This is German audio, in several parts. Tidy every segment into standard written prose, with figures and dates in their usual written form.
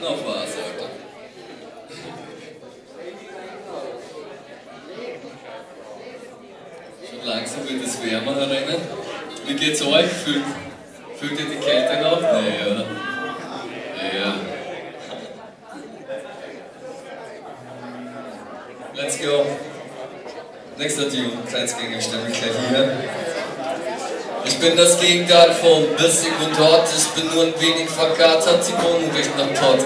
Noch was, Alter. Schon langsam wird es wärmer herinnen. Wie geht's euch? Fühlt ihr die Kälte noch? Nee, oder? Ja. Let's go. Nächster Tune, Kleinstgänger, ich stelle mich gleich hier. Ich bin das Gegenteil von bissig und hart. Ich bin nur ein wenig verkatert, die Wohnung riecht nach Pott.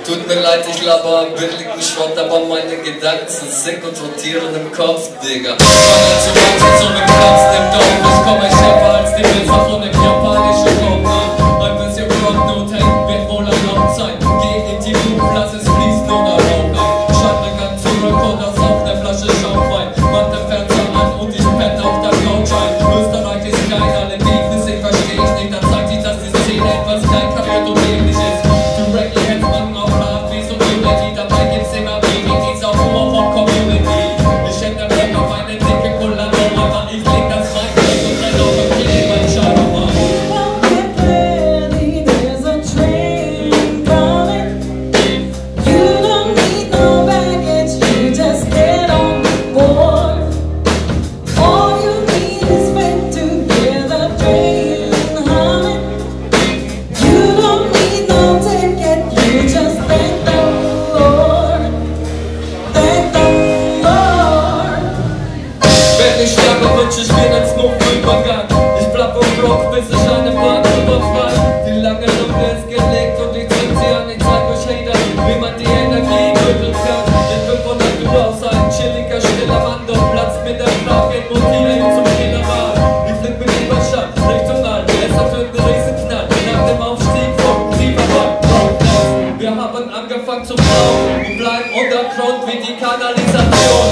Tut mir leid, ich laber billigen Schrott, aber meine Gedanken sind sick und rotieren im Kopf, Digga. Fangen zu wachsen, so mit Katzen im Dorf. Ich komme schärfer als die Bilder von dem japanischen Raum. Ein bisschen Rocknote hängen wird wohl erlaubt sein. Geh in die Luft, lass es fließen oder Rauch ein. Schalte ganz zurück und auf eine Flasche Schaumwein. Mach den Fernseher an und ich penne auf der Couch ein. Österreich ist klein, alle Beefs, ich versteh ich nicht. Dann zeigt sich, dass die Szene etwas klein, kaputt und ähnlich ist. Directly Heads machen auf Hardbeats und Unity. Dabei gibt's immer wenig, dies auf Humor von Community. Ich hätte Rap auf eine dicke Kollabo, aber ich leg das Mic weg und renn auf dem Knie, mein Scheibenmann. Ich bin ein Smoke-Übergang. Ich bleib auf Rock, bis ich eine Bahn überfall. Die lange Luft ist gelegt und ich zünd sie an. Ich zeig euch Hater, wie man die Energie rütteln kann. Ich bin von der Tour aus ein chilliger, stiller Mann. Doch Platz mit der Frage in Motiven zum Killermann. Ich flieg mit Überstand, Richtung All. Es hat einen Riesenknall. Nach dem Aufstieg folgt Sieberband. Wir haben angefangen zu bauen und bleiben Underground wie die Kanalisation.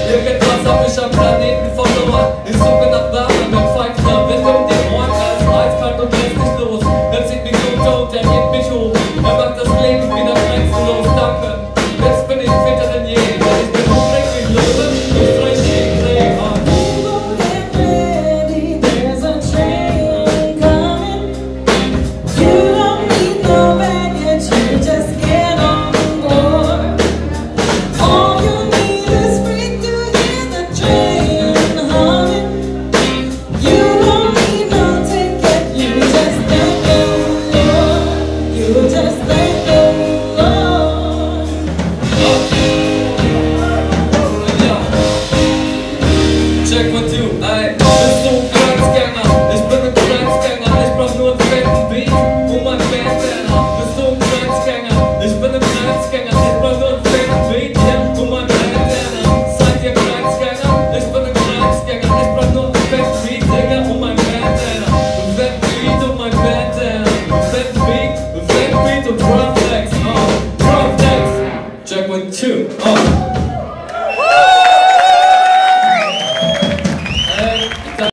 Irgendwas hab ich am Planeten verloren. Ich suche nach Wärme mit Pfeifner, Wind um die Ohren. Er ist eiskalt und lässt nicht los. Er zieht mich runter und er hebt mich hoch. Er macht das Leben wieder grenzenlos. Danke, jetzt bin ich fitter denn je. Weil ich bin hungrig wie Löwe, ich frech jeden Dreh an. Check one, two, ey, bist du ein Grenzgänger? Ich bin ein Grenzgänger, ich brauch nur einen fetten Beat und mein Bandana. Bist du ein Grenzgänger? Ich bin ein Grenzgänger, ich brauch nur einen fetten Beat, yeah, und mein Bandana. Seid ihr Grenzgänger? Ich bin ein Grenzgänger, ich brauch nur einen fetten Beat, Digga, und mein Bandana. Ein fetten Beat und mein Bandana. Ein fetten Beat und Drumdecks, Drumdecks. Check one, two,